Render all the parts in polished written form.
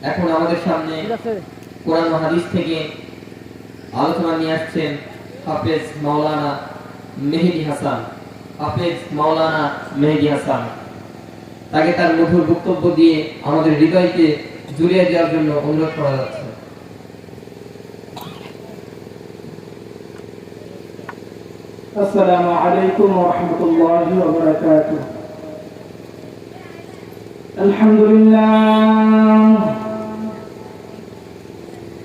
এখন আমাদের সামনে কোরআন ও হাদিস থেকে আলোচনা নিয়ে আসছেন হাফেজ মাওলানা মেহেদী হাসান। হাফেজ মাওলানা মেহেদী হাসান তাকে তার মধুর বক্তব্য দিয়ে আমাদের হৃদয়কে জুড়িয়ে দেওয়ার জন্য অনুরোধ করা যাচ্ছে। আসসালামু আলাইকুম ওয়া রাহমাতুল্লাহি ওয়া বারাকাতুহু।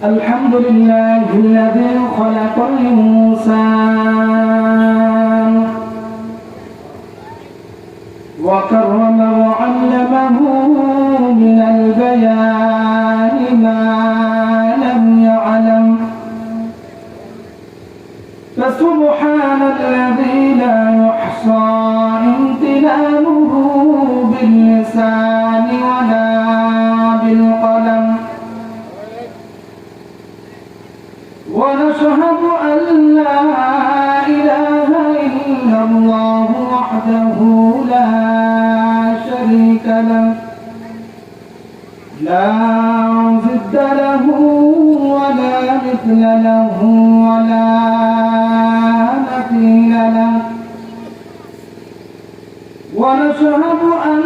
আলহামদুলিল্লাহিল্লাযী খালাকাল ইনসান ওয়া কাররামা ওয়া 'allamahu মিনাল বায়ানি মা লাম ইয়া'লাম। فسبحان الذي لا يحصى امتنانه باللسان ولا بالقلم. ونشهد أن لا إله إلا الله وحده لا شريك له لا ضد له ولا مثل له ولا مثيل له. ونشهد أن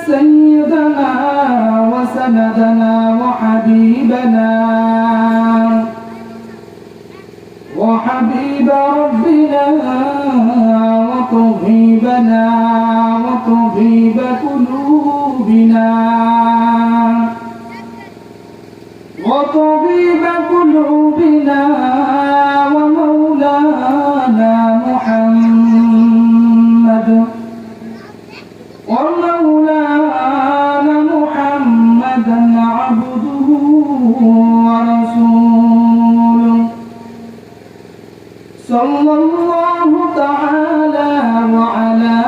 سيدنا وسندنا وحبيبنا وحبيب ربنا وطبيبنا وطبيب قلوبنا وطبيب قلوبنا ومولانا محمد محمدا عبده ورسوله صلى الله تعالى وعلى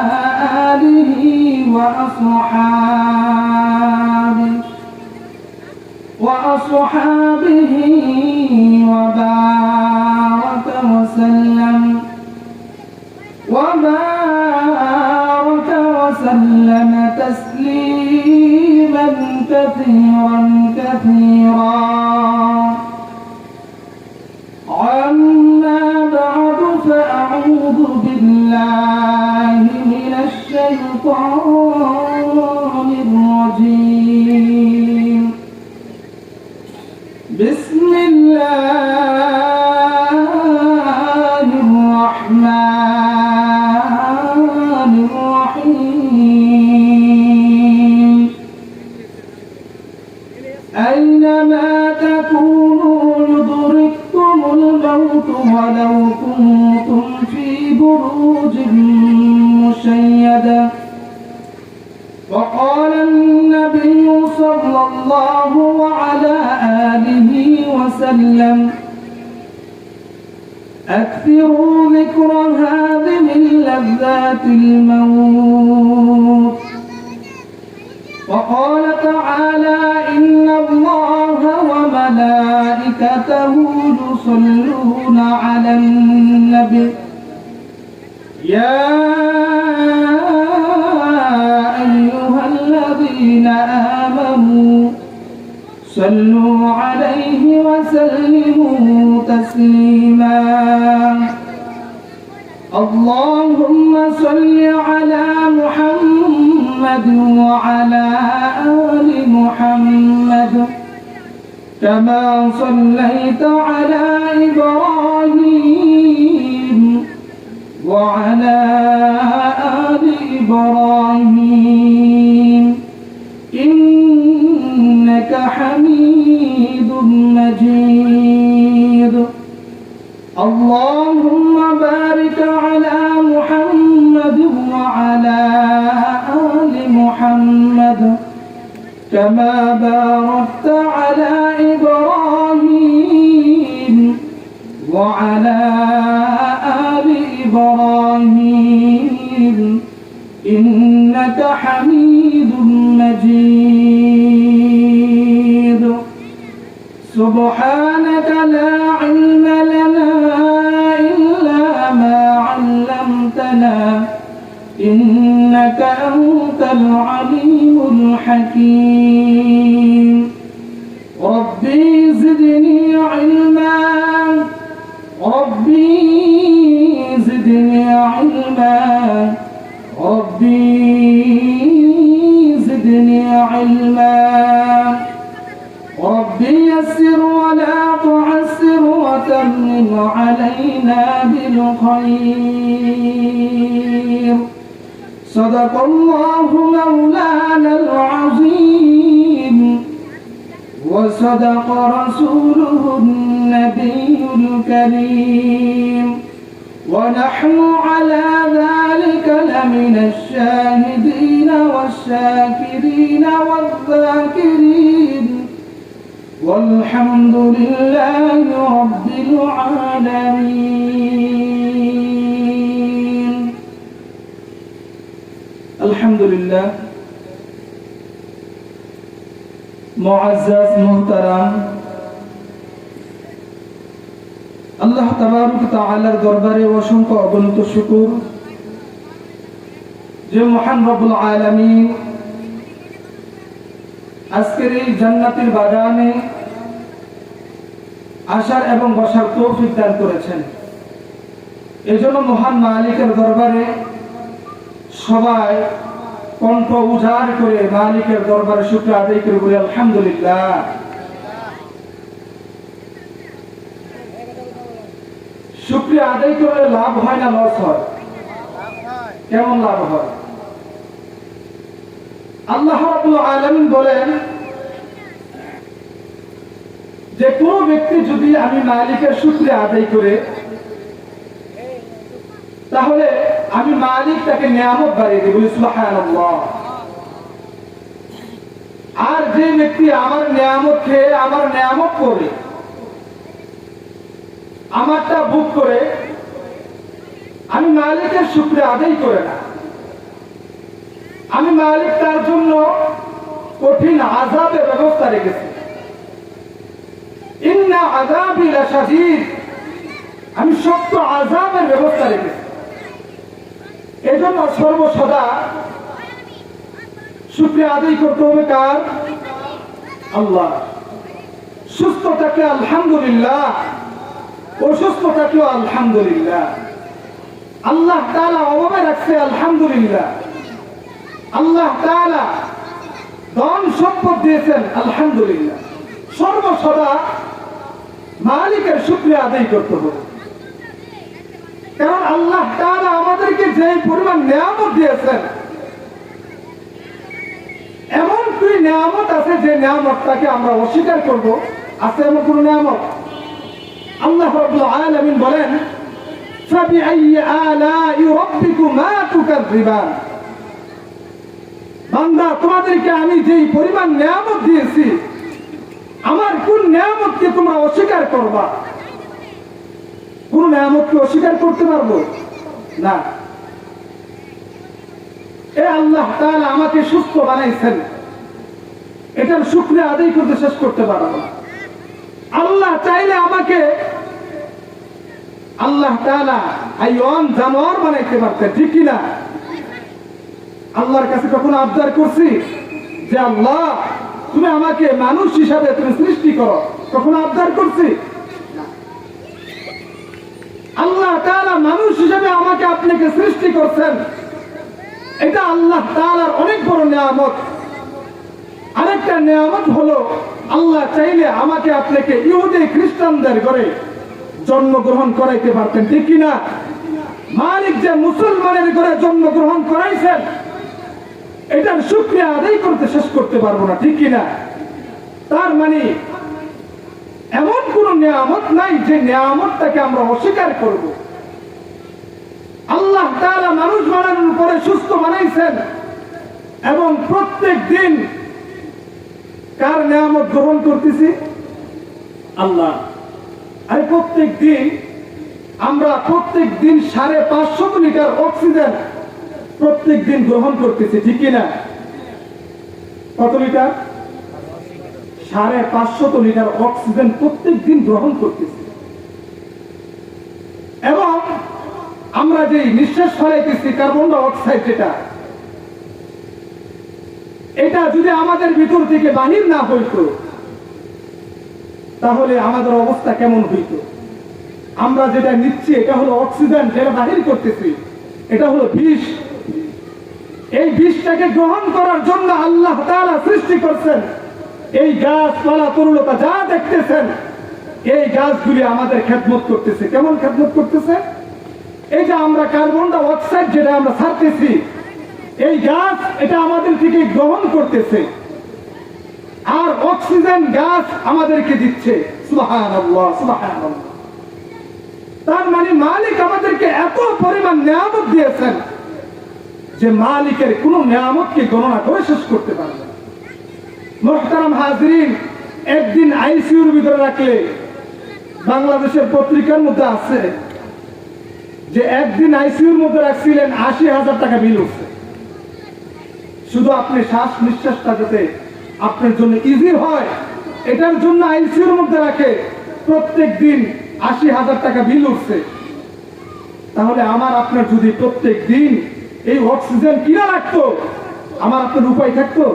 آله وأصحابه وبارك وسلم تسليما كثيرا كثيرا. عما بعد فأعوذ بالله من الشيطان الرجيم. بسم الله الرحمن الرحيم. أينما تكونوا يدرككم الموت ولو كنتم في بروج مشيدة. وقال النبي صلى الله على آله وسلم أكثروا ذكر هذه لذات الموت. وقال تعالى إن الله وملائكته يصلون على النبي يا أيها الذين آمنوا صلوا عليه وسلموا تسليما. اللهم صل على محمد وعلى آل محمد كما صليت على إبراهيم وعلى آل إبراهيم إنك حميد مجيد. اللهم بارك على محمد وعلى آل محمد كما باركت على إبراهيم وعلى آل إبراهيم إنك حميد مجيد. سبحانك لا علم لنا إلا ما علمتنا إنك أنت العليم الحكيم. زدني علما ربي يسر ولا تعسر وتمم علينا بالخير صدق الله مولانا العظيم وصدق رسوله النبي الكريم ونحن على ذلك لمن الشاهدين والشاكرين والذاكرين والحمد لله رب العالمين الحمد لله মুআজ্জাজ মুহতারাম আল্লাহ তাবারক তাআলার দরবারে অসংখ্য অগণিত শুকর যে মহান রব্বুল আলামিন আজকের এই জান্নাতের বাগানে আসার এবং বসার তৌফিক দান করেছেন। এজন্য মহান মালিকের দরবারে সবাই কণ্ঠ উজাড় করে মালিকের দরবারে শুকরিয়া আদায় করে বলি আলহামদুলিল্লাহ। শুকরিয়া আদায় করে লাভ হয় না লস হয়? কেমন লাভ হয়? আল্লাহ রাব্বুল আলামিন বলেন যে কোন ব্যক্তি যদি আমি মালিকের শুকরিয়া আদায় করে তাহলে আমি মালিক তাকে নিয়ামত বাড়িয়ে দেব, সুবহানাল্লাহ। আর যে ব্যক্তি আমার নিয়ামত খেয়ে আমার নিয়ামত করে আমারটা ভোগ করে আমি মালিকের শুকরিয়া আদায় করে না, আমি মালিক তার জন্য কঠিন আযাবের ব্যবস্থা রেখেছি। ইন্না আযাবি লাশাদীদ, আমি শক্ত আযাবের ব্যবস্থা রেখেছি। এজন্য সর্বসদা শুকরিয়া আদায় করতে হবে কার? আল্লাহ। সুস্থ থাকলে আলহামদুলিল্লাহ, অসুস্থ থাকলেও আলহামদুলিল্লাহ। আল্লাহ তাআলা অভাবে রাখছে আলহামদুলিল্লাহ, আল্লাহ তাআলা ধন সম্পদ দিয়েছেন আলহামদুলিল্লাহ। সর্বসদা মালিকের শুকরিয়া আদায় করতে হবে, কারণ আল্লাহ তাআলা আমাদেরকে যে পরিমাণ নিয়ামত দিয়েছেন, এমন কি নিয়ামত আছে যে নিয়ামতটাকে আমরা অস্বীকার করব? আছে এমন কোন নিয়ামত? আল্লাহ রাব্বুল আলামিন বলেন ফাবিআইয়ি আলাই রাব্বিকুমা তুকাযযিবান, বান্দা তোমাদেরকে আমি যেই পরিমাণ নিয়ামত দিয়েছি আমার কোন নিয়ামতকে তোমরা অস্বীকার করবা? কোন নিয়ামতকে অস্বীকার করতে পারবো না। এ আল্লাহ তাআলা আমাকে সুস্থ বানাইছেন, এটার শুকরিয়া আদায় করতে শেষ করতে পারবো না। আল্লাহ চাইলে আমাকে আল্লাহ তাআলা হাইওয়ান জানোয়ার বানাইতে পারতেন, ঠিক কিনা? আল্লাহর কাছে কখনো আবদার করছি যে আল্লাহ তুমি আমাকে মানুষ হিসাবে তুমি সৃষ্টি করো? কখনো আবদার করছি? আল্লাহ তাআলা মানুষ হিসেবে আমাকে আপনাকে সৃষ্টি করছেন, এটা আল্লাহ তাআলার অনেক বড় নিয়ামত। আরেকটা নিয়ামত হলো আল্লাহ চাইলে আমাকে আপনাকে ইহুদি খ্রিস্টানদের ঘরে জন্মগ্রহণ করাইতে পারতেন, ঠিক কিনা? মালিক যে মুসলমানের ঘরে জন্মগ্রহণ করাইছেন এটার শুকরিয়া আদায় করতে শেষ করতে পারবো না, ঠিক কিনা? তার মানে এমন কোন নিয়ামত নাই যে নিয়ামতটাকে আমরা অস্বীকার করব। আল্লাহ তাআলা মানুষ বানানোর পরে সুস্থ বানাইছেন এবং প্রত্যেক দিন কার নিয়ামত গ্রহণ করতেছি? আল্লাহ। আর প্রত্যেক দিন আমরা 550 লিটার অক্সিজেন প্রত্যেক দিন গ্রহণ করতেছি, ঠিক কিনা? কত লিটার? 550 লিটার অক্সিজেন প্রত্যেক দিন গ্রহণ করতেছি। এবং আমরা যে নিঃশ্বাস ফেলাইতেছি কার্বন ডাই অক্সাইড, এটা যদি আমাদের ভিতর থেকে বাহির না হইতো তাহলে আমাদের অবস্থা কেমন হইতো? আমরা যেটা নিচ্ছি এটা হলো অক্সিজেন, যেটা বাহির করতেছি এটা হলো বিষ। এই বিষটাকে গ্রহণ করার জন্য আল্লাহ সৃষ্টি করছেন, এই গাছপালা তরুলতা যা দেখতেছেন, এই গাছগুলি আমাদের খেদমত করতেছে। কেমন খেদমত করতেছে? এই যে আমরা কার্বন ডাই অক্সাইড যেটা আমরা ছাড়তেছি, এই গাছ এটা আমাদের থেকে গ্রহণ করতেছে, আর অক্সিজেন গাছ আমাদেরকে দিচ্ছে। সুবহানাল্লাহ, সুবহানাল্লাহ। তার মানে মালিক আমাদেরকে এত পরিমাণ নিয়ামত দিয়েছেন যে মালিকের কোন নিয়ামতকে গণনা করে শেষ করতে পারবে না। মুহতারাম হাজিরিন, একদিন আইসিইউর ভিতরে রাখলে, বাংলাদেশের পত্রিকার মধ্যে আছে যে একদিন আইসিইউর মধ্যে রাখছিলেন, ৮০,০০০ টাকা বিল উঠছে। শুধু আপনি শ্বাস নিঃশ্বাসটা যাতে আপনার জন্য ইজি হয়, এটার জন্য আইসিইউর মধ্যে রাখে, প্রত্যেক দিন ৮০,০০০ টাকা বিল উঠছে। তাহলে আমার আপনার যদি প্রত্যেক দিন এই অক্সিজেন কিনা রাখতো, আমার আপনার উপায় থাকতো?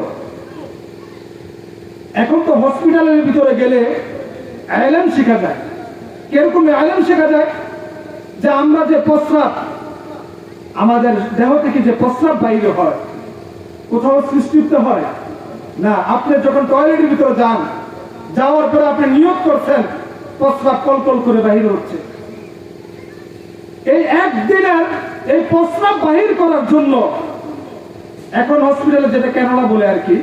এখন তো হসপিটালের ভিতরে গেলে আইলেম শেখা যায়। কিরকম আইলেম শেখা যায়? যে আমরা যে প্রস্রাব, আমাদের দেহ থেকে যে প্রস্রাব বাইরে হয়, কোথাও সৃষ্টিতে হয় না। আপনি যখন টয়লেটের ভিতরে যান, যাওয়ার পরে আপনি নিয়োগ করছেন প্রস্রাব কলকল করে বাহির হচ্ছে। এই একদিনের এই প্রস্রাব বাহির করার জন্য এখন হসপিটালে যেটা ক্যানোলা বলে আর কি,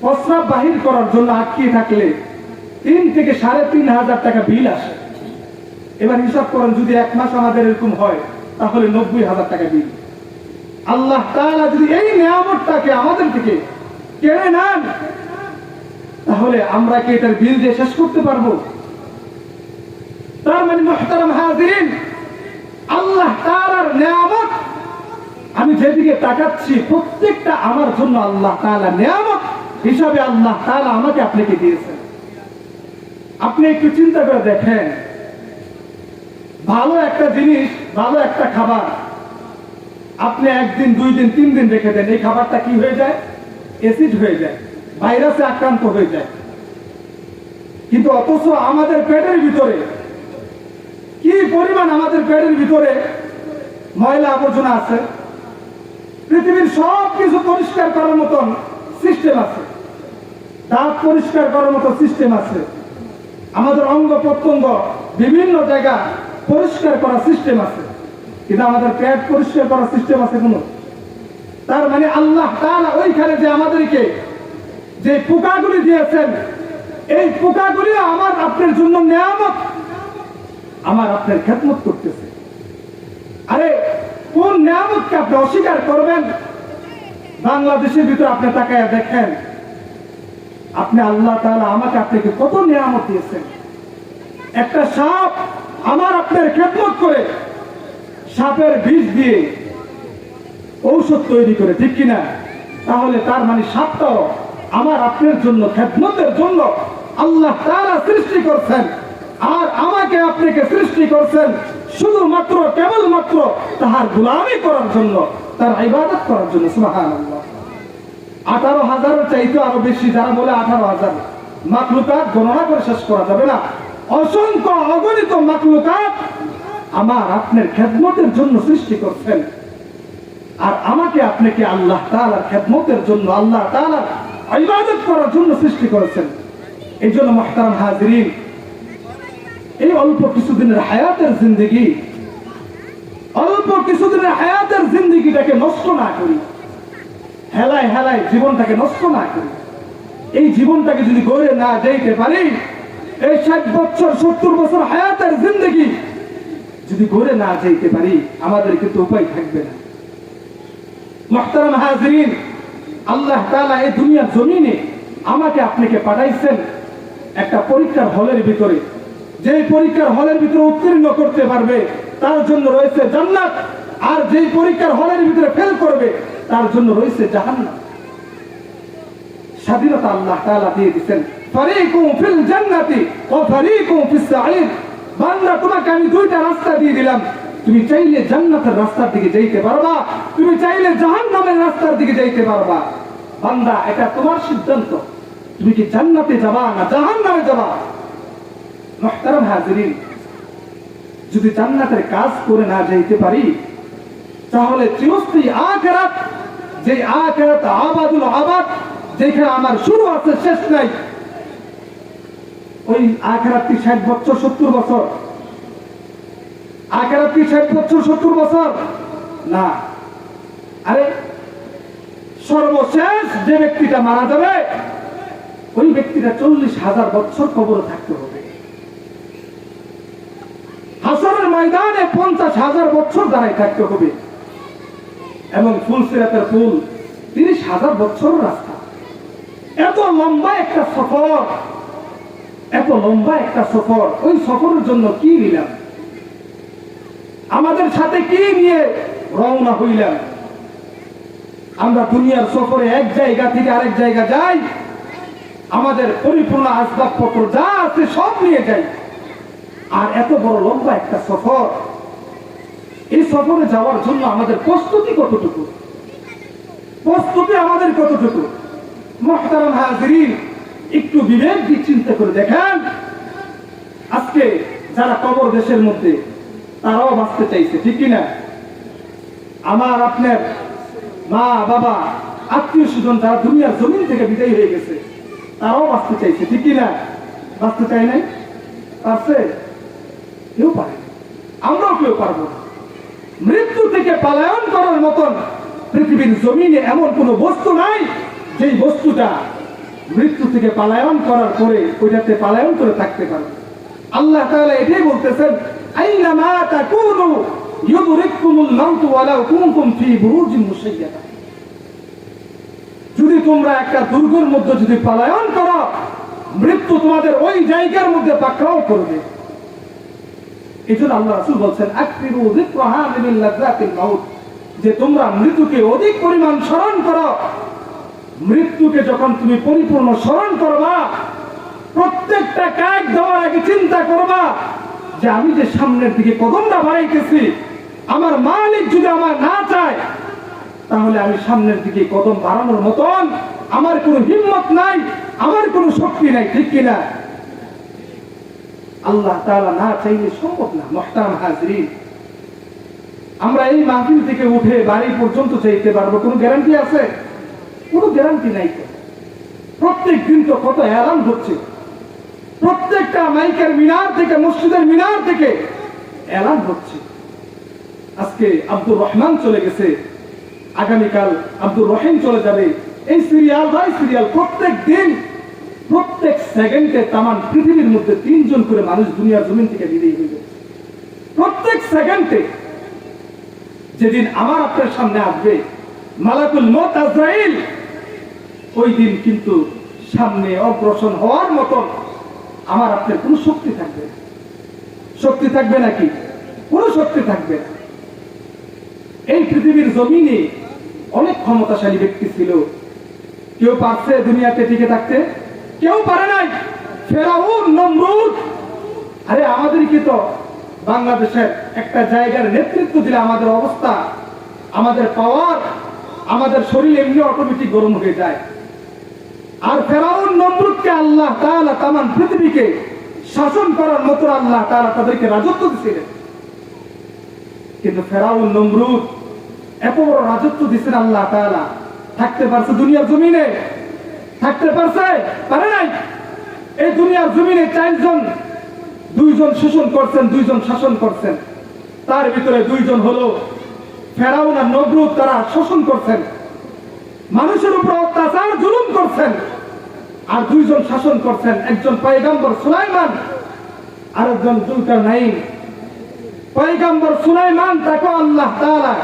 প্রস্রাব বাহির করার জন্য আটকিয়ে থাকলে ৩ থেকে ৩,৫০০ টাকা বিল আসে। এবার হিসাব করেন, যদি ১ মাস আমাদের এরকম হয় তাহলে ৯০,০০০ টাকা বিল। আল্লাহ তাআলা যদি এই নিয়ামতটাকে আমাদের থেকে কেড়ে নেন, তাহলে আমরা কি এটার বিল দিয়ে শেষ করতে পারবো? তার মানে মুহতারাম হাজিরিন, আল্লাহ তাআলার নিয়ামত আমি যেদিকে তাকাচ্ছি, প্রত্যেকটা আমার জন্য আল্লাহ তাআলা নিয়ামত হিসাবে আল্লাহ তাআলা আমাকে আপনাকে দিয়েছেন। আপনি একটু চিন্তা করে দেখেন, ভালো একটা জিনিস, ভালো একটা খাবার আপনি ১ দিন ২ দিন ৩ দিন রেখে দেন, এই খাবারটা কি হয়ে যায়? অ্যাসিড হয়ে যায়, ভাইরাসে আক্রান্ত হয়ে যায়। কিন্তু অথচ আমাদের পেটের ভিতরে কি পরিমাণ, আমাদের পেটের ভিতরে ময়লা আবর্জনা আছে। পৃথিবীর সব কিছু পরিষ্কার করার মতন সিস্টেম আছে, দাঁত পরিষ্কার করার মতো সিস্টেম আছে, আমাদের অঙ্গ প্রত্যঙ্গ বিভিন্ন জায়গা পরিষ্কার করার সিস্টেম আছে, কিন্তু আমাদের পেট পরিষ্কার করার সিস্টেম আছে কোনো? তার মানে আল্লাহ তাআলা ওইখানে যে আমাদেরকে যে পোকাগুলি দিয়েছেন, এই পোকাগুলি আমার আপনার জন্য নিয়ামত, আমার আপনার খেদমত করতেছে। আরে কোন নিয়ামতকে আপনি অস্বীকার করবেন? বাংলাদেশের ভিতরে আপনি তাকায় দেখেন, আপনি আল্লাহ তাআলা আমাকে আপনাকে কত নিয়ামত দিয়েছেন। একটা সাপ আমার আপনার খেদমত করে, সাপের বিষ দিয়ে ঔষধ তৈরি করে, ঠিক কিনা? তাহলে তার মানে সাপটাও আমার আপনার জন্য খেদমতের জন্য আল্লাহ তাআলা সৃষ্টি করছেন, আর আমাকে আপনাকে সৃষ্টি করছেন শুধুমাত্র কেবলমাত্র তাহার গোলামি করার জন্য, তার ইবাদত করার জন্য। সুবহানাল্লাহ। 18,000 চাইতে আরো বেশি, যারা বলে 18,000 মাখলুকাত গণনা করে শেষ করা যাবে না। অসংখ্য অগণিত মাখলুকাত আমার আপনার খেদমতের জন্য সৃষ্টি করছেন, আর আমাকে আপনাকে আল্লাহ তাআলার খেদমতের জন্য, আল্লাহ তাআলার ইবাদত করার জন্য সৃষ্টি করেছেন। এই জন্য মুহতারাম হাজিরিন, এই অল্প কিছুদিনের হায়াতের জিন্দেগি, অল্প কিছুদিনের হায়াতের জিন্দেগিটাকে নষ্ট না করি, হেলায় হেলায় জীবনটাকে নষ্ট না করি। এই জীবনটাকে যদি গড়ে না যাইতে পারি, এই 60 বছর 70 বছর হায়াতের জিন্দেগি যদি গড়ে না যাইতে পারি, আমাদের কিন্তু উপায় থাকবে না। মুহতারাম হাজিরিন, আল্লাহ তাআলা এই দুনিয়ার জমিনে আমাকে আপনাকে পাঠাইছেন একটা পরীক্ষার হলের ভিতরে। যেই পরীক্ষার হলের ভিতরে উত্তীর্ণ করতে পারবে তার জন্য রয়েছে জান্নাত, আর যেই পরীক্ষার হলের ভিতরে ফেল করবে তার জন্য রয়েছে জাহান্নাম। স্বাধীনতা আল্লাহ তাআলা দিয়ে দিয়েছেন, ফারিকুম ফিল জান্নাতি ওয়া ফারিকুম ফিস সাঈর। বান্দা, তোমাকে আমি 2টা রাস্তা দিয়ে দিলাম, তুমি চাইলে জান্নাতের রাস্তার দিকে যাইতে পারবা, তুমি চাইলে জাহান্নামের রাস্তার দিকে যাইতে পারবা। বান্দা, এটা তোমার সিদ্ধান্ত, তুমি কি জান্নাতে যাবা না জাহান্নামে যাবা। মুহতারাম হাজিরিন, যদি জান্নাতের কাজ করে না যাইতে পারি, তাহলে চিরস্থায়ী আখিরাত, যে আখিরাত আবাদুল আবাদ, যেখানে আমার শুরু আছে শেষ নাই, ওই আখিরাতটি 60 বছর 70 বছর, আখিরাতটি 60 বছর 70 বছর না। আরে সর্বশেষ যে ব্যক্তিটা মারা যাবে ওই ব্যক্তিটা 40,000 বছর কবরে থাকতে হবে। হাসরের ময়দানে 50,000 বছর দাঁড়ায় থাকতে হবে, এবং ফুলসিরাতের পুল 30,000 বছর রাস্তা। এত লম্বা একটা সফর, এত লম্বা একটা সফর, ওই সফরের জন্য কি নিলাম, আমাদের সাথে কি নিয়ে রওনা হইলাম? আমরা দুনিয়ার সফরে এক জায়গা থেকে আরেক জায়গা যাই, আমাদের পরিপূর্ণ আসবাবপত্র যা আছে সব নিয়ে যাই। আর এত বড় লম্বা একটা সফর, এই সফরে যাওয়ার জন্য আমাদের প্রস্তুতি কতটুকু, প্রস্তুতি আমাদের কতটুকু? মুহতারাম হাজিরিন, একটু বিবেক দিয়ে চিন্তা করে দেখেন, আজকে যারা কবর দেশের মধ্যে তারাও বাঁচতে চাইছে, ঠিক কিনা? আমার আপনার মা বাবা আত্মীয় স্বজন যারা দুনিয়ার জমিন থেকে বিদায় হয়ে গেছে তারাও বাঁচতে চাইছে, ঠিক কিনা? বাঁচতে চাই নাই? পারছে? কেউ পারে, আমরাও কেউ পারবো না। মৃত্যু থেকে পলায়ন করার মতন পৃথিবীর জমিনে এমন কোন বস্তু নাই যেই বস্তুটা মৃত্যু থেকে পলায়ন করার পরে ওইটাতে পলায়ন করে থাকতে পারবে। আল্লাহ তাআলা এটাই বলতেছেন, আইনামা তাকুনু ইউদরিকুমুল মাউতু ওয়ালাউ কুনতুম ফি বুরুজিন মুশাইয়াদা। যদি তোমরা একটা দুর্গের মধ্যে যদি পলায়ন করো, মৃত্যু তোমাদের ওই জায়গার মধ্যে পাকড়াও করবে। এজন্য আল্লাহ রাসূল বলেন, আকফিরু যিকরাহা মিন লাযাতিল মাউত, যে তোমরা মৃত্যুকে অধিক পরিমাণ স্মরণ করো। মৃত্যুকে যখন তুমি পরিপূর্ণ স্মরণ করবা, প্রত্যেকটা কাজ দেওয়ার আগে চিন্তা করবা যে আমি যে সামনের দিকে কদমটা বাড়াইতেছি, আমার মালিক যদি আমার না চায় তাহলে আমি সামনের দিকে কদম বাড়ানোর মতন আমার কোনো হিম্মত নাই, আমার কোনো শক্তি নাই, ঠিক কিনা? আল্লাহ তাআলা না চাইলে সম্ভব না। মুহতারাম হাজিরিন, আমরা এই মাহফিল থেকে উঠে বাড়ি পর্যন্ত যাইতে পারবো কোনো গ্যারান্টি আছে? কোনো গ্যারান্টি নাই। প্রত্যেক দিন তো কত অ্যালার্ম হচ্ছে, প্রত্যেকটা মাইকের মিনার থেকে, মসজিদের মিনার থেকে অ্যালার্ম হচ্ছে। আজকে আব্দুর রহমান চলে গেছে, আগামীকাল আব্দুর রহিম চলে যাবে। এই সিরিয়াল বাই সিরিয়াল প্রত্যেক দিন, প্রত্যেক সেকেন্ডে তামাম পৃথিবীর মধ্যে 3 জন করে মানুষ দুনিয়ার জমিন থেকে বিদায় হয়ে যাচ্ছে। প্রত্যেক সেকেন্ডে। যেদিন আমার আপনার সামনে আসবে মালাকুল মউত আজরাইল, ওই দিন কিন্তু সামনে অগ্রসর হওয়ার মতন আমার আপনার কোনো শক্তি থাকবে না। শক্তি থাকবে নাকি? কোনো শক্তি থাকবে না। এই পৃথিবীর জমিনে অনেক ক্ষমতাশালী ব্যক্তি ছিল, কেউ পারছে দুনিয়াতে টিকে থাকতে? কেউ পারে নাই। ফেরাউন, নমরুদ। আরে আমাদেরকে তো বাংলাদেশের একটা জায়গার নেতৃত্ব দিলে আমাদের অবস্থা, আমাদের পাওয়ার, আমাদের শরীর এমনি অটোমেটিক গরম হয়ে যায়। আর ফেরাউন, নমরুদকে আল্লাহ তাআলা তামাম পৃথিবীকে শাসন করার মতো আল্লাহ তাআলা তাদেরকে রাজত্ব দিয়েছিলেন। কিন্তু ফেরাউন, নমরুদ এত বড় রাজত্ব দিয়েছেন আল্লাহ তাআলা, থাকতে পারছে দুনিয়ার জমিনে? থাকতে পারছে? পারে নাই। এই দুনিয়ার জমিনে 4 জন, 2 জন শোষণ করছেন, 2 জন শাসন করছেন। তার ভিতরে 2 জন হলো ফেরাউন আর নমরুদ, তারা শোষণ করছেন, মানুষের উপর অত্যাচার জুলুম করছেন। আর 2 জন শাসন করছেন, একজন পয়গম্বর সুলাইমান, আরেকজন যুলকারনাইন। পয়গম্বর সুলাইমান, তাকে আল্লাহ তাআলা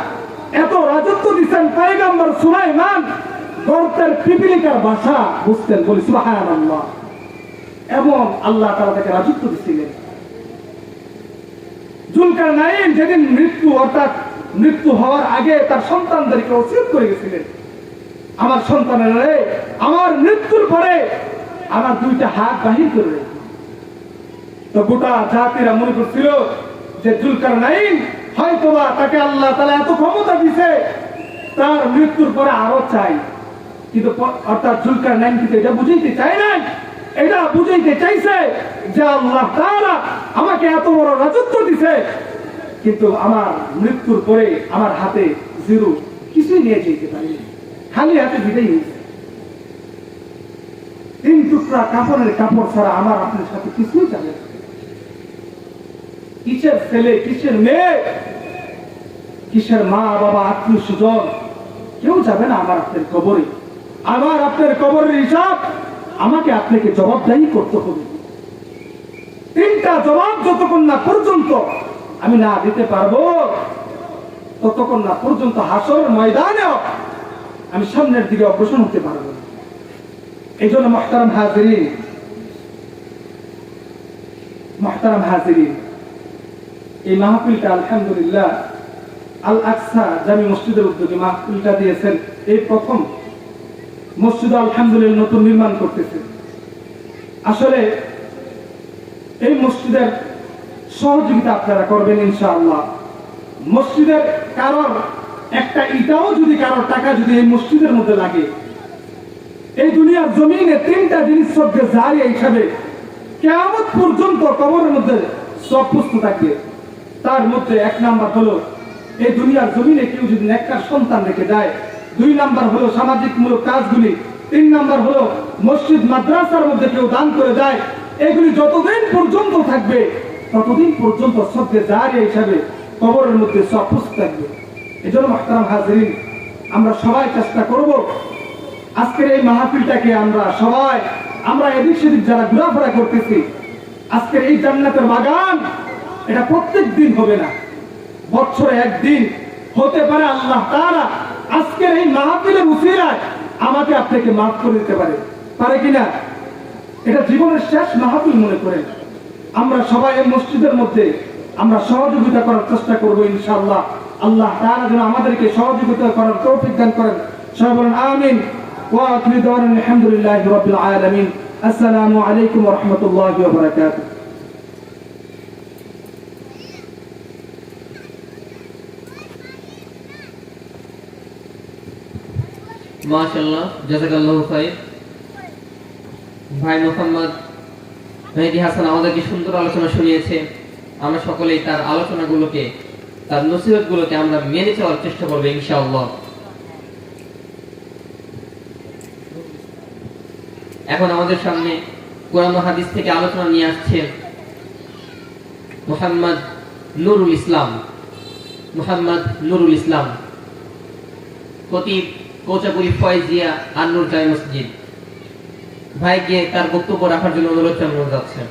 এত রাজত্ব দিচ্ছেন, পয়গম্বর সুলাইমান গর্তের পিপিলিকার ভাষা বুঝতেন, বলি সুবহানাল্লাহ। এবং আল্লাহ তাআলা তাকে রাজত্ব দিয়েছিলেন। যুলকারনাইন যেদিন মৃত্যু, অর্থাৎ মৃত্যু হওয়ার আগে তার সন্তানদেরকে ওসিয়ত করে গেছিলেন, আমার সন্তানেরা আমার মৃত্যুর পরে আমার 2টা হাত বাহির করে রেখে। তো গোটা জাতিরা মনে করছিল যে যুলকারনাইন হয়তোবা তাকে আল্লাহ তাআলা এত ক্ষমতা দিয়েছে, তার মৃত্যুর পরে আরো চাই। কিন্তু অর্থাৎ যুলকারনাইন কিন্তু এটা বুঝাইতে চায় নাই, এটা বুঝাইতে চাইছে যে আল্লাহ তাআলা আমাকে এত বড় রাজত্ব দিয়েছে, কিন্তু আমার মৃত্যুর পরে আমার হাতে জিরো, কিছুই নিয়ে যেতে পারি, খালি হাতে বিদায় হয়েছে। টুকরা কাপড়ের কাপড় ছাড়া আমার আপনার সাথে কিছুই যাবে না। কিসের ছেলে, কিসের মেয়ে, কিসের মা বাবা, আত্মীয় স্বজন, কেউ যাবে না আমার আপনার কবরে। আমার আপনার কবরের হিসাব আমাকে আপনাকে জবাবদাহি করতে হবে। তিনটা জবাব যতক্ষণ না পর্যন্ত আমি না দিতে পারবো, ততক্ষণ না পর্যন্ত হাসর ময়দানেও আমি সামনের দিকে অগ্রসর হতে পারবো না। এই জন্য মুহতারাম হাজিরিন, এই মাহফিলটা আলহামদুলিল্লাহ আল আকসা জামি মসজিদের উদ্যোগে মাহফিলটা দিয়েছেন। এই প্রথম মসজিদ আলহামদুলিল্লাহ নতুন নির্মাণ করতেছে। আসলে এই মসজিদের সহযোগিতা আপনারা করবেন ইনশাআল্লাহ। মসজিদের কারোর একটা ইটাও যদি কারোর টাকা যদি এই মসজিদের মধ্যে লাগে, এই দুনিয়ার জমিনে তিনটা জিনিস সবকে জারিয়া হিসাবে কিয়ামত পর্যন্ত কবরের মধ্যে সব পুস্তক থাকবে। তার মধ্যে এক নাম্বার হলো এই দুনিয়ার জমিনে কেউ যদি নেককার সন্তান রেখে যায়, দুই নাম্বার হলো সামাজিক মূলক কাজগুলি, তিন নাম্বার হলো মসজিদ মাদ্রাসার মধ্যে কেউ দান করে যায়। এগুলি যতদিন পর্যন্ত থাকবে ততদিন পর্যন্ত সবকে জারিয়া হিসাবে কবরের মধ্যে সব পুস্তক থাকবে। এই জন্য মুহতারাম হাজিরিন, আমরা সবাই চেষ্টা করব আজকের এই মাহফিলটাকে আমরা এদিক সেদিক যারা ঘোরাফেরা করতেছি, আজকের এই জান্নাতের বাগান এটা প্রত্যেক দিন হবে না, বছরে একদিন হতে পারে। আল্লাহ তাআলা আজকের এই মাহফিলের উসিলায় আমাকে আপনাকে মাফ করে দিতে পারে কিনা? এটা জীবনের শেষ মাহফিল মনে করেন। আমরা সবাই এই মসজিদের মধ্যে আমরা সহযোগিতা করার চেষ্টা করবো ইনশাআল্লাহ। আল্লাহ তাআলা যেন আমাদেরকে সহযোগিতা করার তৌফিক দান করেন। সবাই বলেন আমিন। ওয়া আখিরু দাওয়ানা আলহামদুলিল্লাহি রাব্বিল আলামিন। আসসালামু আলাইকুম ওয়া রাহমাতুল্লাহি ওয়া বারাকাতুহু। মাশাআল্লাহ, জাযাকাল্লাহু খাইর। ভাই মোহাম্মদ মেহেদী হাসান আমাদেরকে সুন্দর আলোচনা শুনিয়েছে। আমরা সকলেই তার আলোচনাগুলোকে, তার নসিহতগুলোকে আমরা মেনে চলার চেষ্টা করব ইনশাআল্লাহ। এখন আমাদের সামনে কোরআন ও হাদিস থেকে আলোচনা নিয়ে আসছেন মোহাম্মদ নুরুল ইসলাম, খতিব কোচাপুরি ফয়জিয়া আন-নূর জামে মসজিদ। ভাইকে তার বক্তব্য রাখার জন্য অনুরোধ জানানো যাচ্ছে।